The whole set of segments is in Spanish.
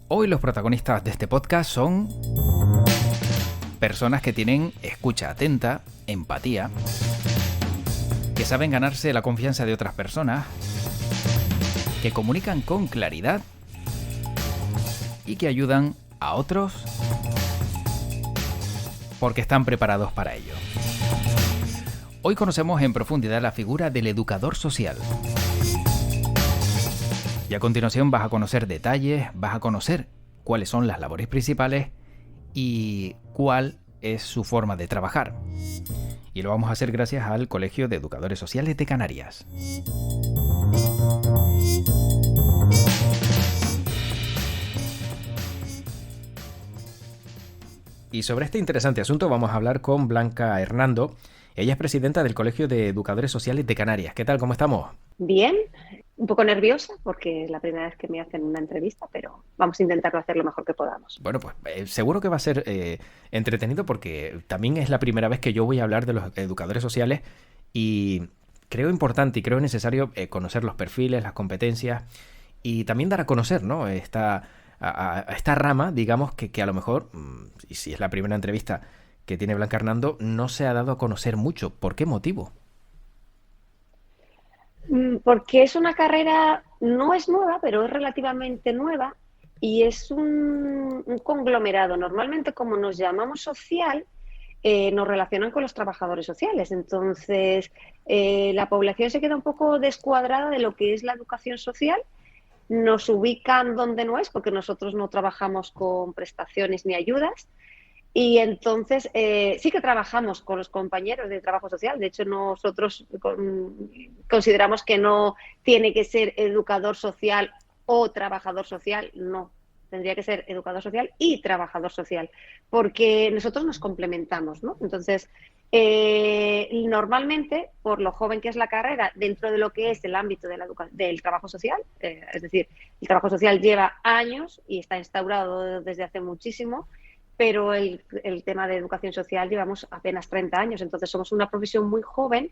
Hoy los protagonistas de este podcast son personas que tienen escucha atenta, empatía, que saben ganarse la confianza de otras personas, que comunican con claridad y que ayudan a otros porque están preparados para ello. Hoy conocemos en profundidad la figura del educador social. Y a continuación vas a conocer detalles, vas a conocer cuáles son las labores principales y cuál es su forma de trabajar. Y lo vamos a hacer gracias al Colegio de Educadores Sociales de Canarias. Y sobre este interesante asunto vamos a hablar con Blanca Hernando. Ella es presidenta del Colegio de Educadores Sociales de Canarias. ¿Qué tal? ¿Cómo estamos? Bien, un poco nerviosa porque es la primera vez que me hacen una entrevista, pero vamos a intentarlo hacer lo mejor que podamos. Bueno, pues seguro que va a ser entretenido porque también es la primera vez que yo voy a hablar de los educadores sociales y creo importante y creo necesario conocer los perfiles, las competencias y también dar a conocer, ¿no? Esta rama, digamos, que a lo mejor, y si es la primera entrevista que tiene Blanca Hernando, no se ha dado a conocer mucho. ¿Por qué motivo? Porque es una carrera, no es nueva, pero es relativamente nueva y es un conglomerado. Normalmente, como nos llamamos social, nos relacionan con los trabajadores sociales. Entonces, la población se queda un poco descuadrada de lo que es la educación social. Nos ubican donde no es, porque nosotros no trabajamos con prestaciones ni ayudas. Y entonces sí que trabajamos con los compañeros de trabajo social. De hecho, nosotros consideramos que no tiene que ser educador social o trabajador social, no. Tendría que ser educador social y trabajador social, porque nosotros nos complementamos, ¿no? Entonces, normalmente, por lo joven que es la carrera, dentro de lo que es el ámbito del trabajo social, es decir, el trabajo social lleva años y está instaurado desde hace muchísimo, pero el tema de educación social llevamos apenas 30 años, entonces somos una profesión muy joven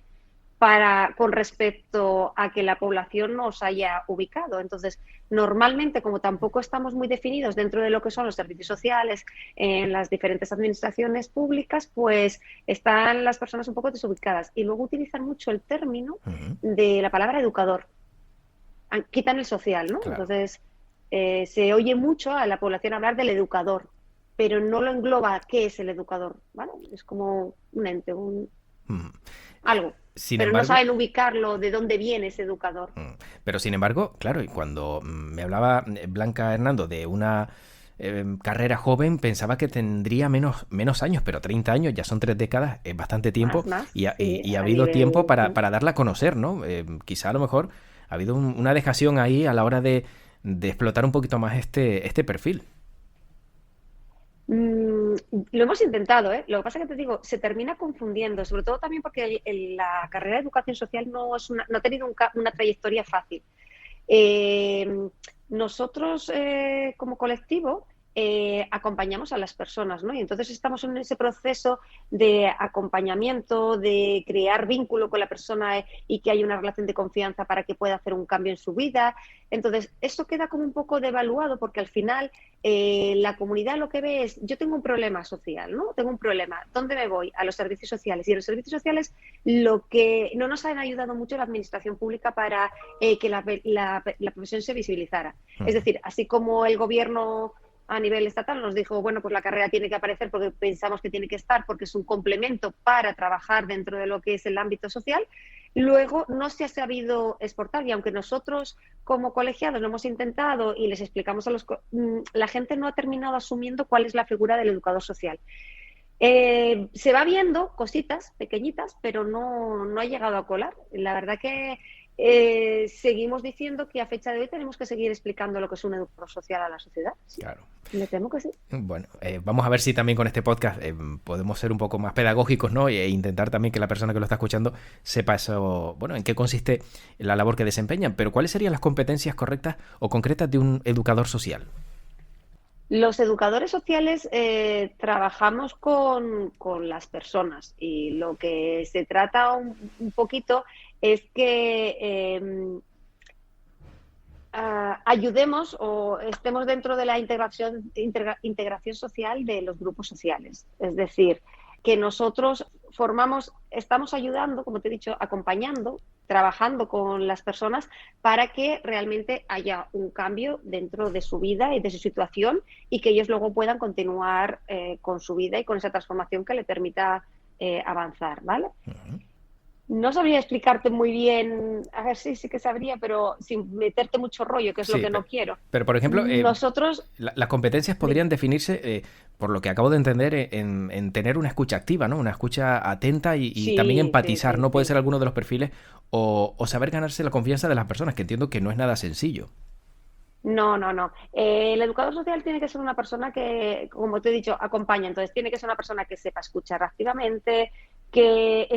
con respecto a que la población nos haya ubicado. Entonces, normalmente, como tampoco estamos muy definidos dentro de lo que son los servicios sociales en las diferentes administraciones públicas, pues están las personas un poco desubicadas y luego utilizan mucho el término de la palabra educador. Quitan el social, ¿no? Claro. Entonces, se oye mucho a la población hablar del educador, pero no lo engloba qué es el educador, ¿vale? Es como un ente, algo. Sin Pero no embargo, saben ubicarlo, de dónde viene ese educador. Pero sin embargo, claro, y cuando me hablaba Blanca Hernando de una carrera joven, pensaba que tendría menos años, pero 30 años, ya son 3 décadas, es bastante tiempo Más, y ha sí, a habido nivel... tiempo para darla a conocer, ¿no? Quizá a lo mejor ha habido una dejación ahí a la hora de explotar un poquito más este perfil. Lo hemos intentado, ¿eh? Lo que pasa es que te digo, se termina confundiendo, sobre todo también porque la carrera de educación social no ha tenido una trayectoria fácil. Nosotros, como colectivo, acompañamos a las personas, ¿no? Y entonces estamos en ese proceso de acompañamiento, de crear vínculo con la persona y que haya una relación de confianza para que pueda hacer un cambio en su vida. Entonces, esto queda como un poco devaluado porque al final la comunidad lo que ve es, yo tengo un problema social, ¿no? Tengo un problema, ¿dónde me voy? A los servicios sociales. Y en los servicios sociales lo que no nos han ayudado mucho la administración pública para que la profesión se visibilizara. Es decir, así como el gobierno a nivel estatal nos dijo, bueno, pues la carrera tiene que aparecer porque pensamos que tiene que estar, porque es un complemento para trabajar dentro de lo que es el ámbito social. Luego no se ha sabido exportar y aunque nosotros como colegiados lo hemos intentado y les explicamos la gente no ha terminado asumiendo cuál es la figura del educador social. Se va viendo cositas pequeñitas, pero no ha llegado a colar. La verdad que seguimos diciendo que a fecha de hoy tenemos que seguir explicando lo que es un educador social a la sociedad. ¿Sí? Claro. Me temo que sí. Bueno, vamos a ver si también con este podcast podemos ser un poco más pedagógicos, ¿no? E intentar también que la persona que lo está escuchando sepa eso, bueno, en qué consiste la labor que desempeñan. Pero ¿cuáles serían las competencias correctas o concretas de un educador social? Los educadores sociales trabajamos con las personas y lo que se trata un poquito es que ayudemos o estemos dentro de la integración social de los grupos sociales. Es decir, que nosotros estamos ayudando, como te he dicho, acompañando, trabajando con las personas para que realmente haya un cambio dentro de su vida y de su situación y que ellos luego puedan continuar con su vida y con esa transformación que le permita avanzar, ¿vale? Ujú. No sabría explicarte muy bien, a ver, sí que sabría, pero sin meterte mucho rollo, que es lo Sí, que no quiero. pero, por ejemplo, Nosotros, las competencias podrían definirse, por lo que acabo de entender, en tener una escucha activa, ¿no? Una escucha atenta y también sí, sí, empatizar. sí, No puede sí. ser alguno de los perfiles o saber ganarse la confianza de las personas, que entiendo que no es nada sencillo. No, no, no. El educador social tiene que ser una persona que, como te he dicho, acompaña. Entonces, tiene que ser una persona que sepa escuchar activamente, que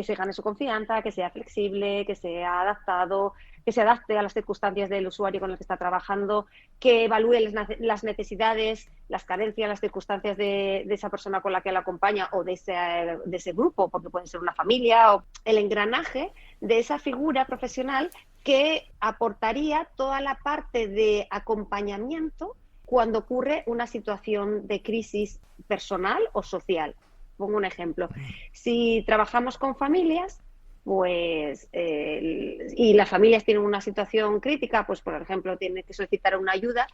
se gane su confianza, que sea flexible, que sea adaptado, que se adapte a las circunstancias del usuario con el que está trabajando, que evalúe las necesidades, las carencias, las circunstancias de esa persona con la que la acompaña o de ese grupo, porque puede ser una familia o el engranaje de esa figura profesional que aportaría toda la parte de acompañamiento cuando ocurre una situación de crisis personal o social. Pongo un ejemplo. Si trabajamos con familias, pues y las familias tienen una situación crítica, pues por ejemplo tienen que solicitar una ayuda,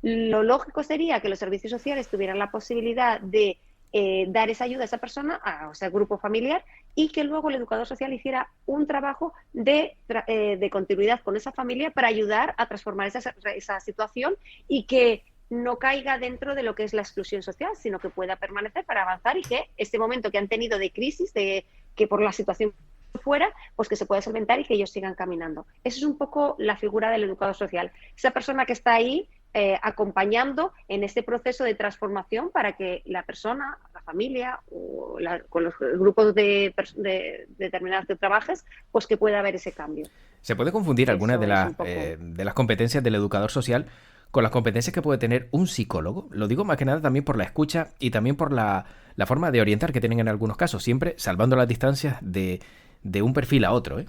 lo lógico sería que los servicios sociales tuvieran la posibilidad de dar esa ayuda a esa persona, a ese grupo familiar, y que luego el educador social hiciera un trabajo de continuidad con esa familia para ayudar a transformar esa situación y que no caiga dentro de lo que es la exclusión social, sino que pueda permanecer para avanzar y que este momento que han tenido de crisis, de que por la situación fuera, pues que se pueda solventar y que ellos sigan caminando. Esa es un poco la figura del educador social. Esa persona que está ahí acompañando en este proceso de transformación para que la persona, la familia o con los grupos de determinados que trabajes, pues que pueda haber ese cambio. ¿Se puede confundir algunas Eso es un poco. de las competencias del educador social con las competencias que puede tener un psicólogo? Lo digo más que nada también por la escucha y también por la forma de orientar que tienen en algunos casos, siempre salvando las distancias de un perfil a otro, ¿eh?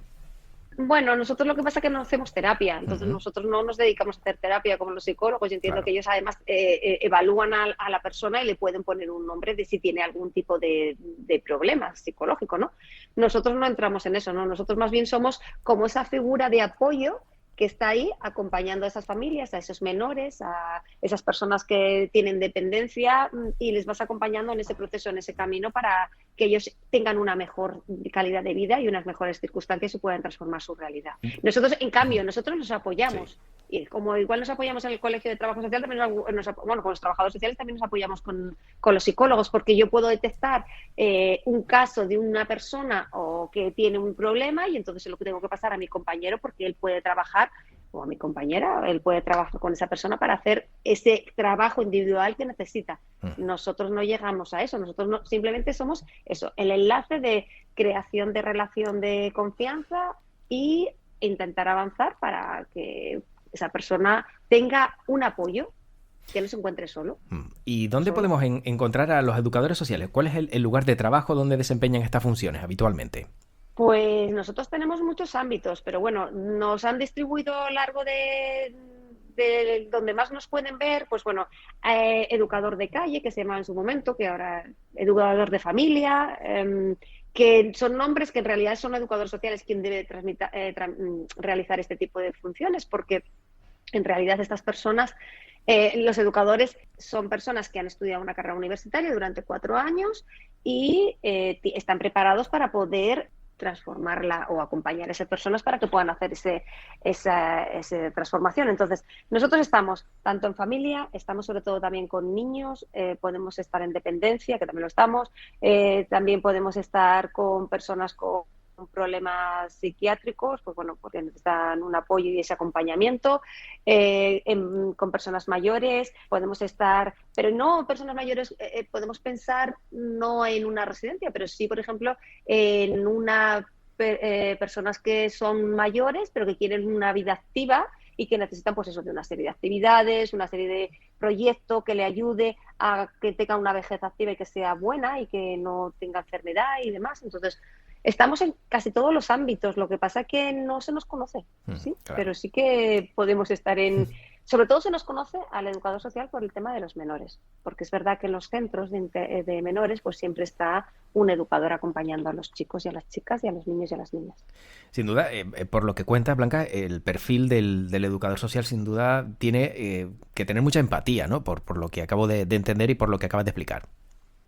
Bueno, nosotros lo que pasa es que no hacemos terapia, entonces Ujú. nosotros no nos dedicamos a hacer terapia como los psicólogos. Yo entiendo Claro. que ellos además evalúan a la persona y le pueden poner un nombre de si tiene algún tipo de problema psicológico, ¿no? Nosotros no entramos en eso, ¿no? Nosotros más bien somos como esa figura de apoyo que está ahí acompañando a esas familias, a esos menores, a esas personas que tienen dependencia y les vas acompañando en ese proceso, en ese camino para que ellos tengan una mejor calidad de vida y unas mejores circunstancias y puedan transformar su realidad. Nosotros, en cambio, nosotros nos Sí. apoyamos. Y como igual nos apoyamos en el Colegio de Trabajo Social, también bueno, con los trabajadores sociales también nos apoyamos con los psicólogos, porque yo puedo detectar un caso de una persona o que tiene un problema y entonces se lo tengo que pasar a mi compañero porque él puede trabajar o a mi compañera, él puede trabajar con esa persona para hacer ese trabajo individual que necesita. Nosotros no llegamos a eso, nosotros no, simplemente somos eso, el enlace de creación de relación de confianza y intentar avanzar para que esa persona tenga un apoyo, que no se encuentre solo ¿Y o dónde sola. podemos encontrar a los educadores sociales? ¿Cuál es el lugar de trabajo donde desempeñan estas funciones habitualmente? Pues nosotros tenemos muchos ámbitos, pero bueno, nos han distribuido a lo largo de donde más nos pueden ver, pues bueno, educador de calle, que se llamaba en su momento, que ahora educador de familia, que son nombres que en realidad son educadores sociales quien debe realizar este tipo de funciones, porque en realidad estas personas, los educadores son personas que han estudiado una carrera universitaria durante 4 años y están preparados para poder transformarla o acompañar a esas personas para que puedan hacer esa transformación. Entonces, nosotros estamos tanto en familia, estamos sobre todo también con niños, podemos estar en dependencia, que también lo estamos, también podemos estar con personas con problemas psiquiátricos, pues bueno, porque necesitan un apoyo y ese acompañamiento, con personas mayores, podemos estar, pero no personas mayores, podemos pensar no en una residencia, pero sí, por ejemplo, en personas que son mayores, pero que quieren una vida activa y que necesitan pues eso, de una serie de actividades, una serie de proyectos que le ayude a que tenga una vejez activa y que sea buena y que no tenga enfermedad y demás. Entonces, Estamos en casi todos los ámbitos, lo que pasa es que no se nos conoce, sí, Claro. pero sí que podemos estar en... Sobre todo se nos conoce al educador social por el tema de los menores, porque es verdad que en los centros de menores pues siempre está un educador acompañando a los chicos y a las chicas y a los niños y a las niñas. Sin duda, por lo que cuentas, Blanca, el perfil del educador social sin duda tiene que tener mucha empatía, ¿no? Por lo que acabo de entender y por lo que acabas de explicar.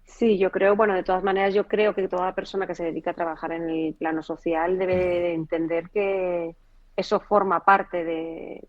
Sí, yo creo, bueno, de todas maneras, yo creo que toda persona que se dedica a trabajar en el plano social debe de entender que eso forma parte de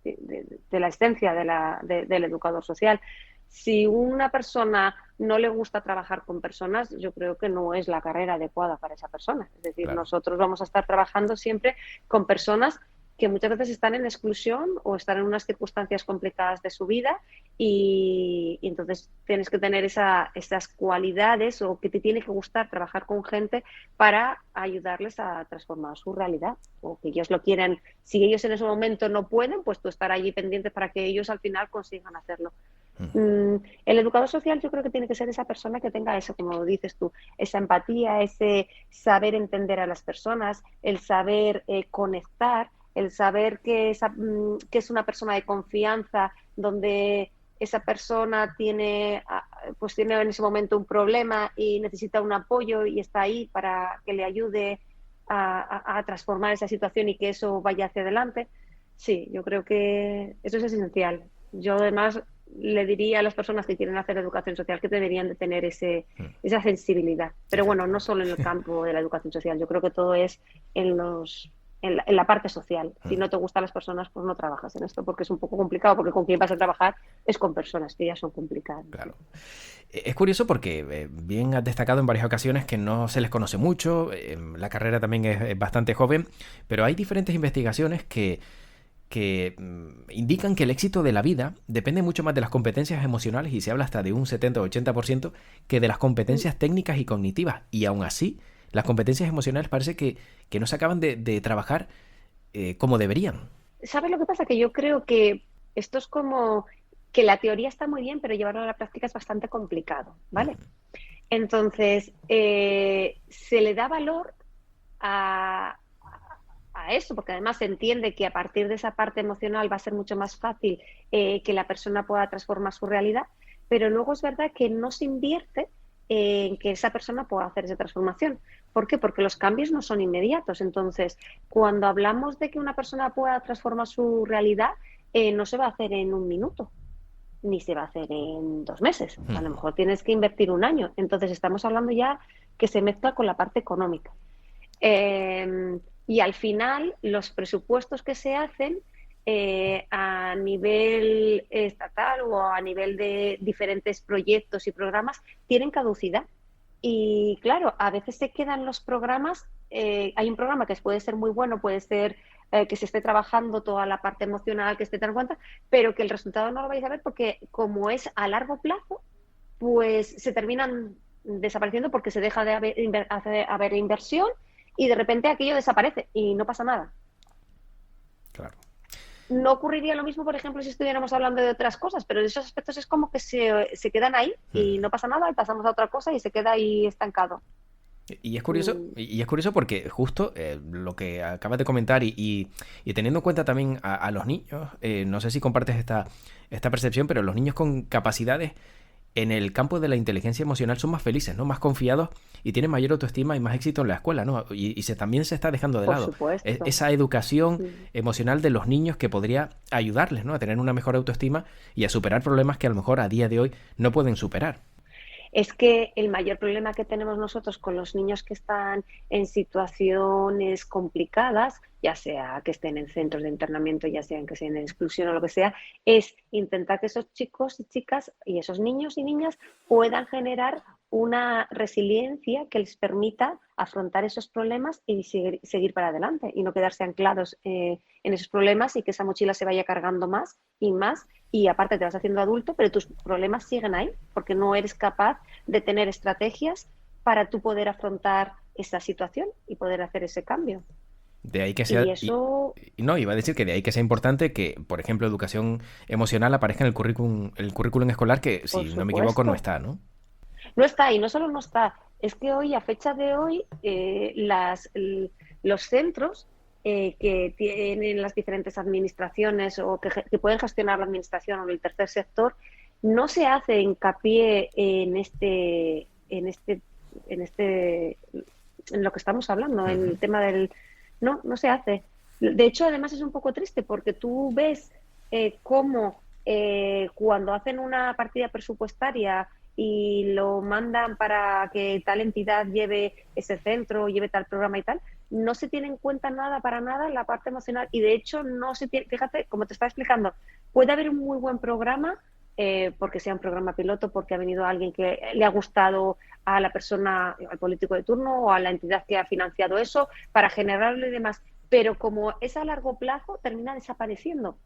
la esencia del educador social. Si una persona no le gusta trabajar con personas, yo creo que no es la carrera adecuada para esa persona. Es decir, Claro. nosotros vamos a estar trabajando siempre con personas que muchas veces están en exclusión o están en unas circunstancias complicadas de su vida y entonces tienes que tener esas cualidades o que te tiene que gustar trabajar con gente para ayudarles a transformar su realidad o que ellos lo quieran. Si ellos en ese momento no pueden, pues tú estar allí pendiente para que ellos al final consigan hacerlo. El educador social yo creo que tiene que ser esa persona que tenga eso, como dices tú, esa empatía, ese saber entender a las personas, el saber conectar, el saber que es una persona de confianza, donde esa persona pues tiene en ese momento un problema y necesita un apoyo y está ahí para que le ayude a transformar esa situación y que eso vaya hacia adelante. Sí, yo creo que eso es esencial. Yo además le diría a las personas que quieren hacer educación social que deberían de tener esa sensibilidad. Pero bueno, no Efectivamente. solo en el campo de la educación social, yo creo que todo es en la parte social. Si no te gustan las personas, pues no trabajas en esto, porque es un poco complicado, porque con quien vas a trabajar es con personas que ya son complicadas. Claro. Es curioso porque bien has destacado en varias ocasiones que no se les conoce mucho, la carrera también es bastante joven, pero hay diferentes investigaciones que indican que el éxito de la vida depende mucho más de las competencias emocionales y se habla hasta de un 70 o 80% que de las competencias técnicas y cognitivas. Y aún así, las competencias emocionales parece que no se acaban de trabajar como deberían. ¿Sabes lo que pasa? Que yo creo que esto es como que la teoría está muy bien, pero llevarlo a la práctica es bastante complicado, ¿vale? Entonces, se le da valor a, a eso, porque además se entiende que a partir de esa parte emocional va a ser mucho más fácil que la persona pueda transformar su realidad, pero luego es verdad que no se invierte en que esa persona pueda hacer esa transformación. ¿Por qué? Porque los cambios no son inmediatos. Entonces, cuando hablamos de que una persona pueda transformar su realidad, no se va a hacer en un minuto, ni se va a hacer en 2 meses. A lo mejor tienes que invertir un año. Entonces, estamos hablando ya que se mezcla con la parte económica. Y al final, los presupuestos que se hacen a nivel estatal o a nivel de diferentes proyectos y programas tienen caducidad. Y claro, a veces se quedan los programas, hay un programa que puede ser muy bueno, puede ser que se esté trabajando toda la parte emocional, que esté tan en cuenta, pero que el resultado no lo vais a ver porque como es a largo plazo, pues se terminan desapareciendo porque se deja de haber inversión y de repente aquello desaparece y no pasa nada. Claro. No ocurriría lo mismo, por ejemplo, si estuviéramos hablando de otras cosas, pero en esos aspectos es como que se quedan ahí y no pasa nada y pasamos a otra cosa y se queda ahí estancado. Y es curioso porque justo lo que acabas de comentar y teniendo en cuenta también a los niños, no sé si compartes esta percepción, pero los niños con capacidades en el campo de la inteligencia emocional son más felices, ¿no? Más confiados y tienen mayor autoestima y más éxito en la escuela, ¿no? También se está dejando de Por lado supuesto. esa educación Sí. emocional de los niños que podría ayudarles, ¿no? A tener una mejor autoestima y a superar problemas que a lo mejor a día de hoy no pueden superar. Es que el mayor problema que tenemos nosotros con los niños que están en situaciones complicadas, ya sea que estén en centros de internamiento, ya sean que estén en exclusión o lo que sea, es intentar que esos chicos y chicas y esos niños y niñas puedan generar una resiliencia que les permita afrontar esos problemas y seguir para adelante y no quedarse anclados en esos problemas y que esa mochila se vaya cargando más y más y aparte te vas haciendo adulto, pero tus problemas siguen ahí porque no eres capaz de tener estrategias para tú poder afrontar esa situación y poder hacer ese cambio. De ahí que Y sea, eso, no, iba a decir que de ahí que sea importante que, por ejemplo, educación emocional aparezca en el currículum escolar que, por si no me equivoco, no supuesto, está, ¿no? no está, y no solo no está, es que hoy, a fecha de hoy, los centros que tienen las diferentes administraciones o que pueden gestionar la administración o el tercer sector, no se hace hincapié en lo que estamos hablando, en Ujú. el tema del... No, no se hace. De hecho, además es un poco triste porque tú ves cómo cuando hacen una partida presupuestaria y lo mandan para que tal entidad lleve ese centro, lleve tal programa y tal, no se tiene en cuenta nada, para nada, la parte emocional. Y de hecho, no se tiene, fíjate, como te estaba explicando, puede haber un muy buen programa, porque sea un programa piloto, porque ha venido alguien que le ha gustado a la persona, al político de turno o a la entidad que ha financiado eso, para generarlo y demás. Pero como es a largo plazo, termina desapareciendo.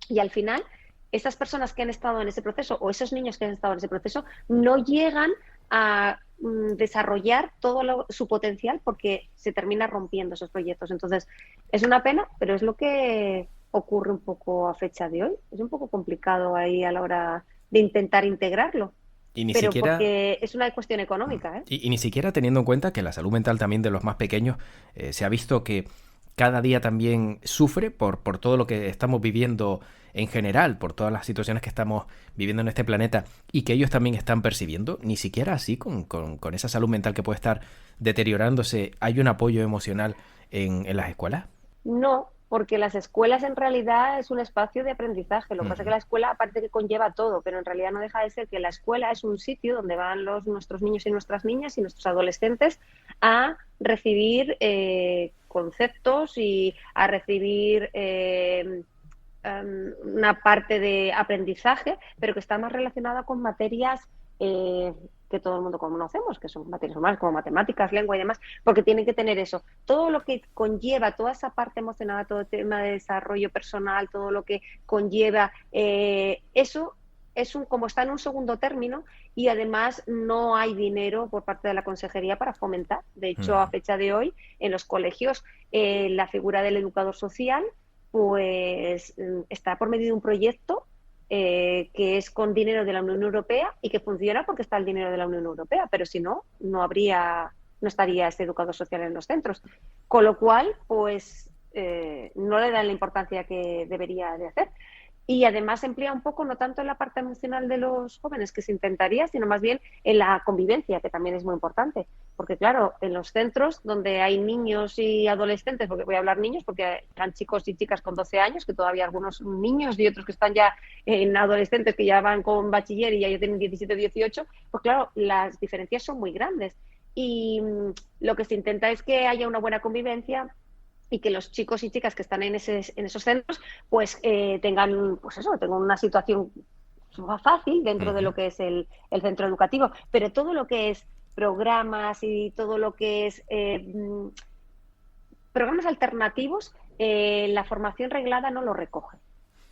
Y al final, esas personas que han estado en ese proceso o esos niños que han estado en ese proceso no llegan a desarrollar todo su potencial porque se termina rompiendo esos proyectos. Entonces, es una pena, pero es lo que ocurre un poco a fecha de hoy. Es un poco complicado ahí a la hora de intentar integrarlo, Y ni pero siquiera porque es una cuestión económica, ¿eh? Y ni siquiera teniendo en cuenta que la salud mental también de los más pequeños se ha visto que cada día también sufre por todo lo que estamos viviendo en general, por todas las situaciones que estamos viviendo en este planeta y que ellos también están percibiendo, ni siquiera así con esa salud mental que puede estar deteriorándose, hay un apoyo emocional en las escuelas. No, porque las escuelas en realidad es un espacio de aprendizaje. Lo que pasa es que Ujú. la escuela parece que conlleva todo, pero en realidad no deja de ser que la escuela es un sitio donde van nuestros niños y nuestras niñas y nuestros adolescentes a recibir conceptos y a recibir una parte de aprendizaje, pero que está más relacionada con materias que todo el mundo conocemos, que son materias normales como matemáticas, lengua y demás, porque tienen que tener eso. Todo lo que conlleva, toda esa parte emocional, todo el tema de desarrollo personal, todo lo que conlleva eso como está en un segundo término y además no hay dinero por parte de la consejería para fomentar. De hecho, a Ujú. fecha de hoy, en los colegios, la figura del educador social pues está por medio de un proyecto que es con dinero de la Unión Europea y que funciona porque está el dinero de la Unión Europea, pero si no, no estaría ese educador social en los centros. Con lo cual, pues no le dan la importancia que debería de hacer. Y además emplea un poco, no tanto en la parte emocional de los jóvenes que se intentaría, sino más bien en la convivencia, que también es muy importante. Porque claro, en los centros donde hay niños y adolescentes, porque voy a hablar niños, porque están chicos y chicas con 12 años, que todavía algunos niños y otros que están ya en adolescentes que ya van con bachiller y ya tienen 17 o 18, pues claro, las diferencias son muy grandes. Y lo que se intenta es que haya una buena convivencia y que los chicos y chicas que están en esos centros pues tengan, pues eso, tengan una situación fácil dentro de Ujú. lo que es el centro educativo, pero todo lo que es programas y todo lo que es programas alternativos, la formación reglada no lo recoge.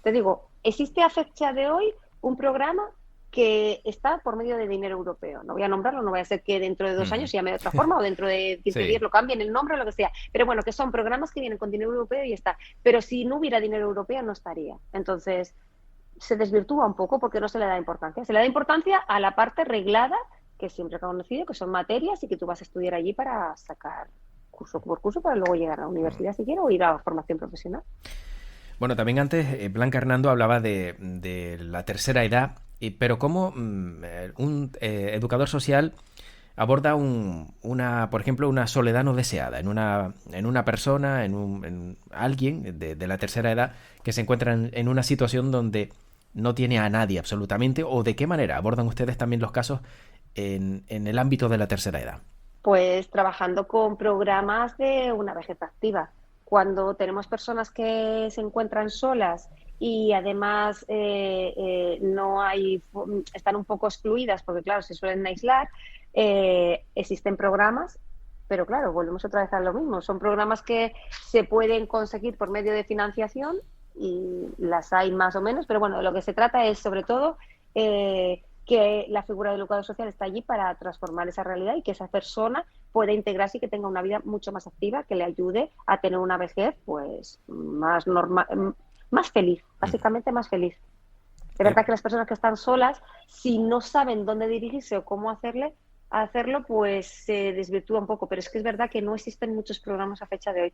Te digo, existe a fecha de hoy un programa que está por medio de dinero europeo. No voy a nombrarlo, no voy a ser que dentro de 2 años Ujú. se llame de otra forma o dentro de 15 días Sí. lo cambien el nombre o lo que sea. Pero bueno, que son programas que vienen con dinero europeo y está. Pero si no hubiera dinero europeo no estaría. Entonces se desvirtúa un poco porque no se le da importancia. Se le da importancia a la parte reglada que siempre he conocido, que son materias y que tú vas a estudiar allí para sacar curso por curso para luego llegar a la universidad si quieres o ir a la formación profesional. Bueno, también antes Blanca Hernando hablaba de la tercera edad, pero cómo un educador social aborda por ejemplo, una soledad no deseada en una persona, en alguien de la tercera edad que se encuentra en una situación donde no tiene a nadie absolutamente, o de qué manera abordan ustedes también los casos en el ámbito de la tercera edad. Pues trabajando con programas de una vejez activa. Cuando tenemos personas que se encuentran solas y además no hay, están un poco excluidas porque claro, se suelen aislar, existen programas, pero claro, volvemos otra vez a lo mismo. Son programas que se pueden conseguir por medio de financiación y las hay más o menos, pero bueno, de lo que se trata es sobre todo que la figura del educador social está allí para transformar esa realidad y que esa persona pueda integrarse y que tenga una vida mucho más activa, que le ayude a tener una vejez pues más normal, más feliz, básicamente más feliz. De Eh, verdad que las personas que están solas, si no saben dónde dirigirse o cómo hacerle, a hacerlo, pues se desvirtúa un poco. Pero es que es verdad que no existen muchos programas a fecha de hoy.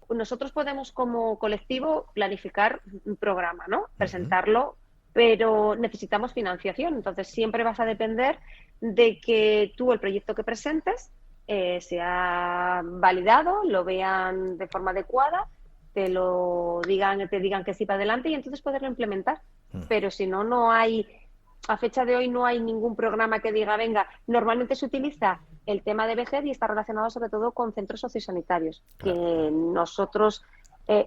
Nosotros podemos como colectivo planificar un programa, ¿no? Ujú. Presentarlo, pero necesitamos financiación. Entonces siempre vas a depender de que tú el proyecto que presentes sea validado, lo vean de forma adecuada, te digan que sí para adelante y entonces poderlo implementar. Pero si no, no hay, a fecha de hoy no hay ningún programa que diga, venga, normalmente se utiliza el tema de vejez y está relacionado sobre todo con centros sociosanitarios, que Claro. nosotros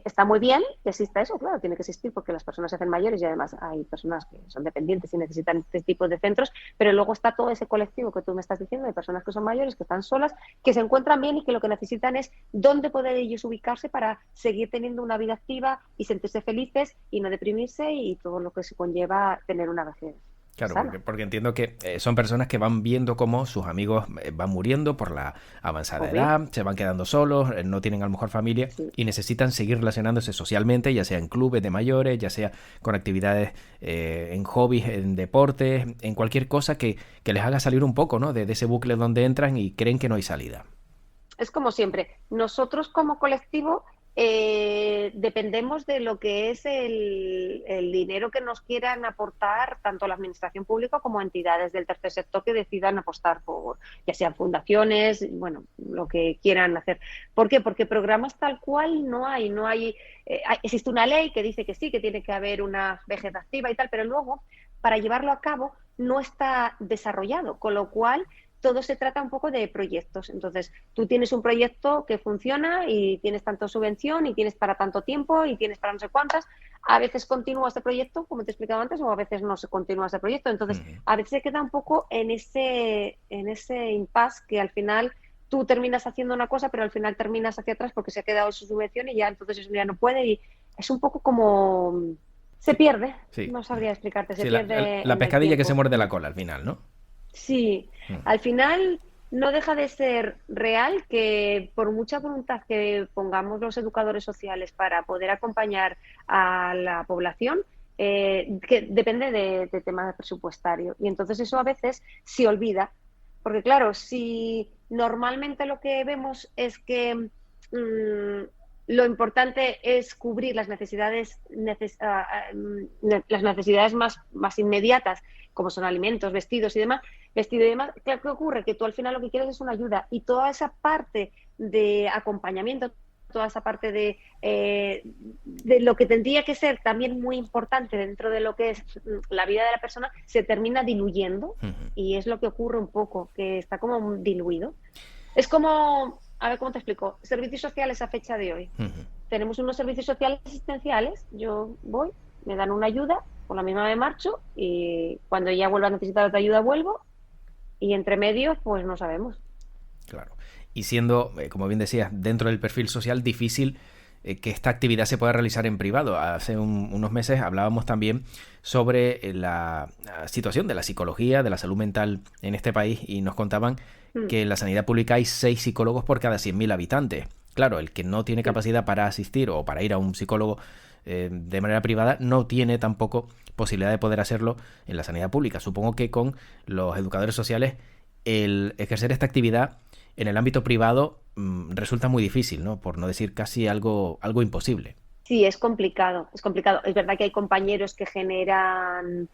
está muy bien que exista eso, claro, tiene que existir porque las personas se hacen mayores y además hay personas que son dependientes y necesitan este tipo de centros, pero luego está todo ese colectivo que tú me estás diciendo de personas que son mayores, que están solas, que se encuentran bien y que lo que necesitan es dónde poder ellos ubicarse para seguir teniendo una vida activa y sentirse felices y no deprimirse y todo lo que se conlleva tener una vejez Claro, sana. porque entiendo que son personas que van viendo cómo sus amigos van muriendo por la avanzada Obvio, edad, se van quedando solos, no tienen a lo mejor familia sí. y necesitan seguir relacionándose socialmente, ya sea en clubes de mayores, ya sea con actividades en hobbies, en deportes, en cualquier cosa que les haga salir un poco, ¿no? De ese bucle donde entran y creen que no hay salida. Es como siempre, nosotros como colectivo dependemos de lo que es el dinero que nos quieran aportar tanto la administración pública como entidades del tercer sector que decidan apostar por, ya sean fundaciones, bueno, lo que quieran hacer. ¿Por qué? Porque programas tal cual no hay, existe una ley que dice que sí, que tiene que haber una vejez activa y tal, pero luego para llevarlo a cabo no está desarrollado, con lo cual todo se trata un poco de proyectos. Entonces, tú tienes un proyecto que funciona y tienes tanto subvención y tienes para tanto tiempo y tienes para no sé cuántas. A veces continúa este proyecto, como te he explicado antes, o a veces no se continúa ese proyecto. Entonces, Ujú. a veces se queda un poco en ese impasse que al final tú terminas haciendo una cosa, pero al final terminas hacia atrás porque se ha quedado su subvención y ya entonces eso ya no puede. Y es un poco como se Sí, pierde, sí. no sabría explicarte, se Sí, pierde la en el pescadilla que se tiempo. muerde la cola al final, ¿no? Sí, Mm. al final no deja de ser real que por mucha voluntad que pongamos los educadores sociales para poder acompañar a la población, que depende de temas presupuestario. Y entonces eso a veces se olvida. Porque claro, si normalmente lo que vemos es que lo importante es cubrir las las necesidades más inmediatas, como son alimentos, vestido y demás, ¿qué ocurre? Que tú al final lo que quieres es una ayuda y toda esa parte de acompañamiento, toda esa parte de lo que tendría que ser también muy importante dentro de lo que es la vida de la persona, se termina diluyendo Ujú. y es lo que ocurre un poco, que está como diluido. Es como, a ver cómo te explico, servicios sociales a fecha de hoy. Ujú. Tenemos unos servicios sociales asistenciales, yo voy, me dan una ayuda, por la misma me marcho y cuando ya vuelva a necesitar otra ayuda vuelvo y entre medios, pues no sabemos. Claro. Y siendo, como bien decías, dentro del perfil social difícil que esta actividad se pueda realizar en privado. Hace unos meses hablábamos también sobre la situación de la psicología, de la salud mental en este país y nos contaban Mm, que en la sanidad pública hay 6 psicólogos por cada 100.000 habitantes. Claro, el que no tiene sí. capacidad para asistir o para ir a un psicólogo de manera privada no tiene tampoco posibilidad de poder hacerlo en la sanidad pública. Supongo que con los educadores sociales el ejercer esta actividad en el ámbito privado resulta muy difícil, ¿no? Por no decir casi algo imposible. Sí, es complicado, es complicado. Es verdad que hay compañeros que generan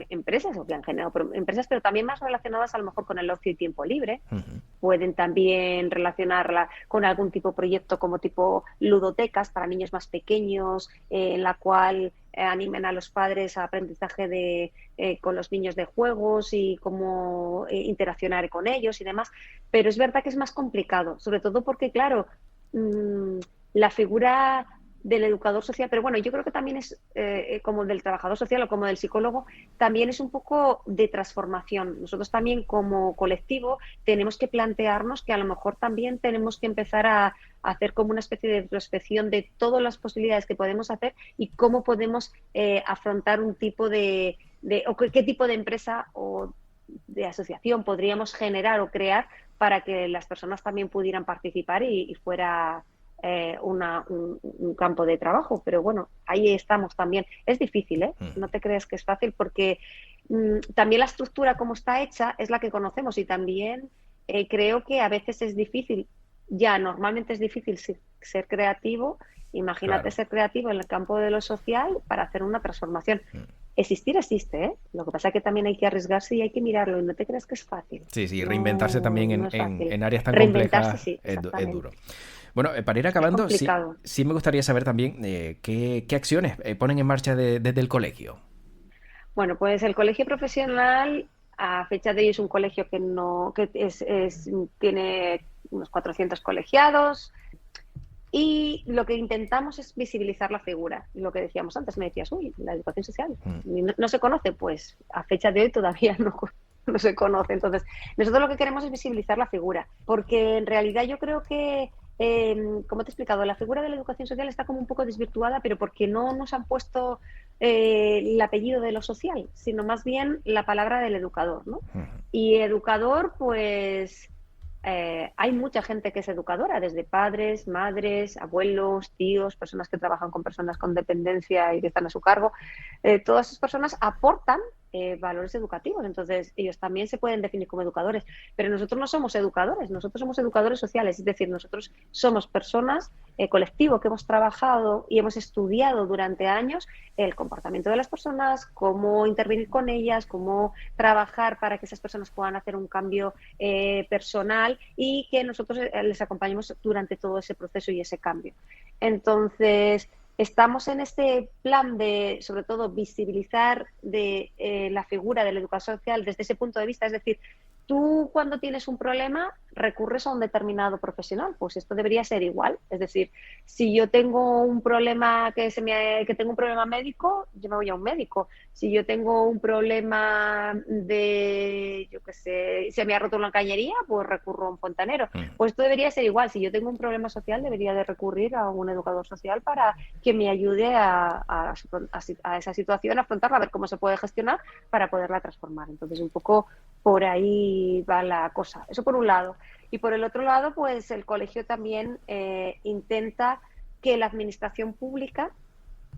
empresas o que han generado empresas, pero también más relacionadas a lo mejor con el ocio y tiempo libre. Ujú. Pueden también relacionarla con algún tipo de proyecto como tipo ludotecas para niños más pequeños, en la cual animen a los padres a aprendizaje con los niños de juegos y cómo interaccionar con ellos y demás. Pero es verdad que es más complicado, sobre todo porque, claro, mmm, la figura del educador social, pero bueno, yo creo que también es como del trabajador social o como del psicólogo, también es un poco de transformación. Nosotros también como colectivo tenemos que plantearnos que a lo mejor también tenemos que empezar a hacer como una especie de introspección de todas las posibilidades que podemos hacer y cómo podemos afrontar un tipo o qué tipo de empresa o de asociación podríamos generar o crear para que las personas también pudieran participar y fuera un campo de trabajo. Pero bueno, ahí estamos también. Es difícil, ¿eh? Ujú. No te creas que es fácil porque también la estructura como está hecha es la que conocemos y también creo que a veces es difícil, ya normalmente es difícil ser creativo. Imagínate Claro. ser creativo en el campo de lo social para hacer una transformación. Mm. Existir existe, ¿eh? Lo que pasa es que también hay que arriesgarse y hay que mirarlo y no te creas que es fácil. Sí, sí, reinventarse No, también no es fácil. en áreas tan Reinventarse, complejas sí, es duro. exactamente. Bueno, para ir Es acabando, sí, complicado. sí me gustaría saber también qué acciones ponen en marcha desde el colegio. Bueno, pues el colegio profesional, a fecha de hoy, es un colegio que no, que tiene unos 400 colegiados y lo que intentamos es visibilizar la figura. Lo que decíamos antes, me decías, uy, la educación social, Mm. no se conoce, pues a fecha de hoy todavía no se conoce. Entonces, nosotros lo que queremos es visibilizar la figura, porque en realidad yo creo que, como te he explicado, la figura de la educación social está como un poco desvirtuada, pero porque no nos han puesto el apellido de lo social, sino más bien la palabra del educador, ¿no? Mm. Y educador, pues hay mucha gente que es educadora, desde padres, madres, abuelos, tíos, personas que trabajan con personas con dependencia y que están a su cargo. Todas esas personas aportan valores educativos, entonces ellos también se pueden definir como educadores, pero nosotros no somos educadores, nosotros somos educadores sociales, es decir, nosotros somos personas, colectivo que hemos trabajado y hemos estudiado durante años el comportamiento de las personas, cómo intervenir con ellas, cómo trabajar para que esas personas puedan hacer un cambio personal y que nosotros les acompañemos durante todo ese proceso y ese cambio. Entonces, estamos en este plan de, sobre todo, visibilizar la figura de la educación social desde ese punto de vista, es decir, tú cuando tienes un problema recurres a un determinado profesional, pues esto debería ser igual. Es decir, si yo tengo un problema que tengo un problema médico, yo me voy a un médico. Si yo tengo un problema de, yo qué sé, se me ha roto una cañería, pues recurro a un fontanero. Mm. Pues esto debería ser igual. Si yo tengo un problema social, debería de recurrir a un educador social para que me ayude a esa situación, a afrontarla, a ver cómo se puede gestionar para poderla transformar. Entonces, un poco por ahí va la cosa. Eso por un lado. Y por el otro lado, pues el colegio también intenta que la administración pública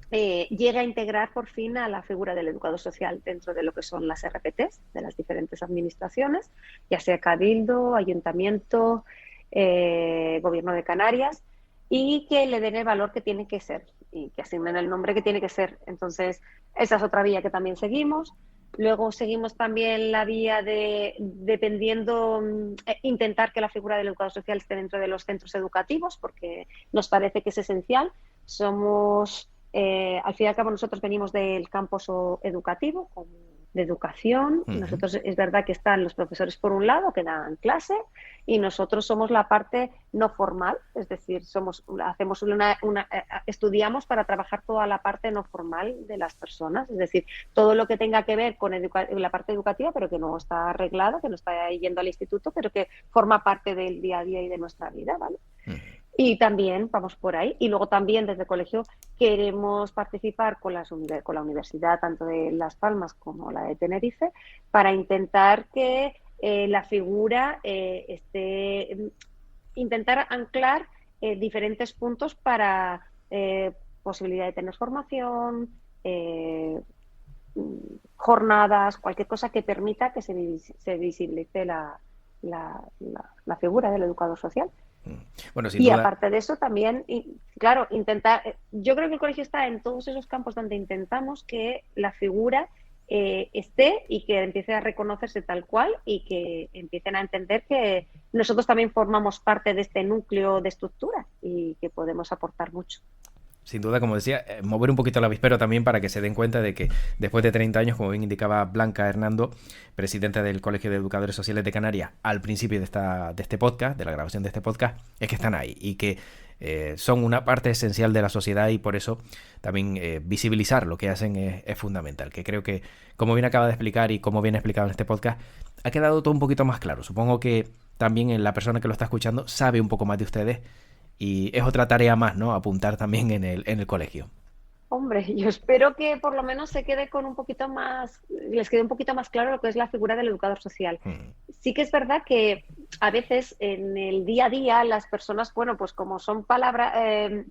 llegue a integrar por fin a la figura del educador social dentro de lo que son las RPTs de las diferentes administraciones, ya sea Cabildo, Ayuntamiento, Gobierno de Canarias, y que le den el valor que tiene que ser y que asignen el nombre que tiene que ser. Entonces, esa es otra vía que también seguimos. Luego seguimos también la vía de, dependiendo, intentar que la figura del educador social esté dentro de los centros educativos, porque nos parece que es esencial. Somos, al fin y al cabo, nosotros venimos del campus educativo, de educación. Ujú. Nosotros es verdad que están los profesores por un lado, que dan clase, y nosotros somos la parte no formal, es decir, hacemos estudiamos para trabajar toda la parte no formal de las personas, es decir, todo lo que tenga que ver con la parte educativa, pero que no está arreglado, que no está yendo al instituto, pero que forma parte del día a día y de nuestra vida, ¿vale? Ujú. Y también vamos por ahí. Y luego también desde el colegio queremos participar con la universidad, tanto de Las Palmas como la de Tenerife, para intentar que la figura intentar anclar diferentes puntos para posibilidad de tener formación, jornadas, cualquier cosa que permita que se visibilice la figura del educador social. Mm. Bueno, sin Y duda. aparte de eso también, claro, intentar, yo creo que el colegio está en todos esos campos donde intentamos que la figura esté y que empiece a reconocerse tal cual y que empiecen a entender que nosotros también formamos parte de este núcleo de estructura y que podemos aportar mucho. Sin duda, como decía, mover un poquito el avispero también para que se den cuenta de que después de 30 años, como bien indicaba Blanca Hernando, presidenta del Colegio de Educadores Sociales de Canarias, al principio de este podcast, de la grabación de este podcast, es que están ahí y que son una parte esencial de la sociedad y por eso también visibilizar lo que hacen es fundamental, que creo que, como bien acaba de explicar y como bien explicado en este podcast, ha quedado todo un poquito más claro. Supongo que también la persona que lo está escuchando sabe un poco más de ustedes y es otra tarea más, ¿no? Apuntar también en el colegio. Hombre, yo espero que por lo menos se quede con un poquito más, les quede un poquito más claro lo que es la figura del educador social. Mm. Sí que es verdad que a veces en el día a día las personas, bueno, pues como son palabras,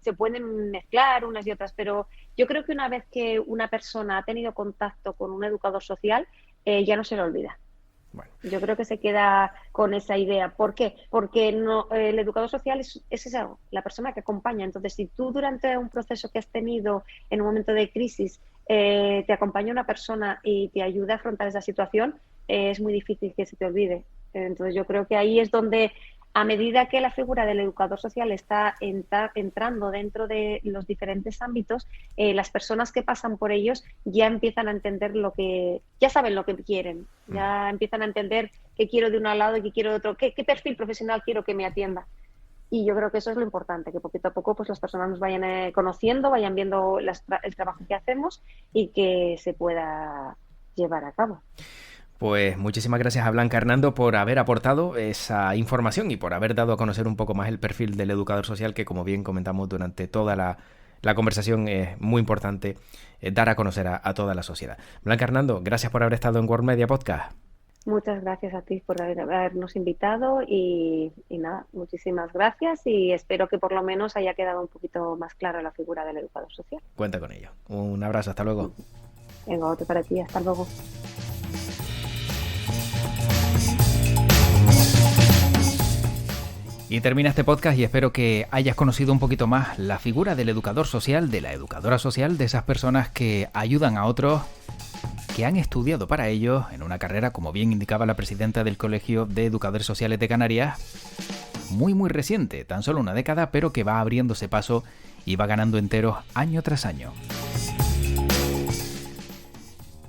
se pueden mezclar unas y otras, pero yo creo que una vez que una persona ha tenido contacto con un educador social, ya no se le olvida. Bueno. Yo creo que se queda con esa idea. ¿Por qué? Porque no, el educador social es eso, la persona que acompaña. Entonces, si tú durante un proceso que has tenido en un momento de crisis te acompaña una persona y te ayuda a afrontar esa situación, es muy difícil que se te olvide. Entonces, yo creo que ahí es donde, a medida que la figura del educador social está entrando dentro de los diferentes ámbitos, las personas que pasan por ellos ya empiezan a entender ya saben lo que quieren, ya empiezan a entender qué quiero de un lado y qué quiero de otro, qué perfil profesional quiero que me atienda. Y yo creo que eso es lo importante, que poquito a poco pues las personas nos vayan conociendo, vayan viendo el trabajo que hacemos y que se pueda llevar a cabo. Pues muchísimas gracias a Blanca Hernando por haber aportado esa información y por haber dado a conocer un poco más el perfil del educador social, que como bien comentamos durante toda la conversación es muy importante dar a conocer a toda la sociedad. Blanca Hernando, gracias por haber estado en World Media Podcast. Muchas gracias a ti por habernos invitado y nada, muchísimas gracias y espero que por lo menos haya quedado un poquito más clara la figura del educador social. Cuenta con ello. Un abrazo, hasta luego. Venga, otro para ti, hasta luego. Y termina este podcast y espero que hayas conocido un poquito más la figura del educador social, de la educadora social, de esas personas que ayudan a otros, que han estudiado para ello en una carrera, como bien indicaba la presidenta del Colegio de Educadores Sociales de Canarias, muy reciente, tan solo una década, pero que va abriéndose paso y va ganando enteros año tras año.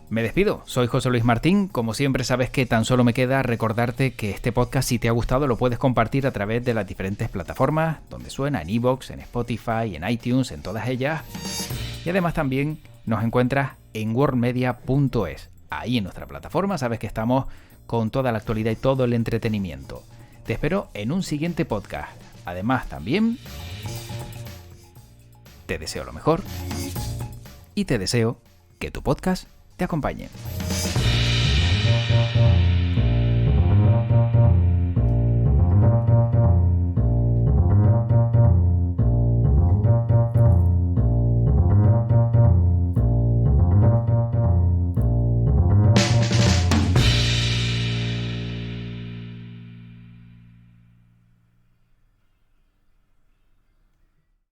Me despido, soy José Luis Martín. Como siempre sabes que tan solo me queda recordarte que este podcast, si te ha gustado, lo puedes compartir a través de las diferentes plataformas donde suena, en iVoox, en Spotify, en iTunes, en todas ellas. Y además también nos encuentras en worldmedia.es. Ahí en nuestra plataforma sabes que estamos con toda la actualidad y todo el entretenimiento. Te espero en un siguiente podcast. Además también te deseo lo mejor y te deseo que tu podcast te acompañe.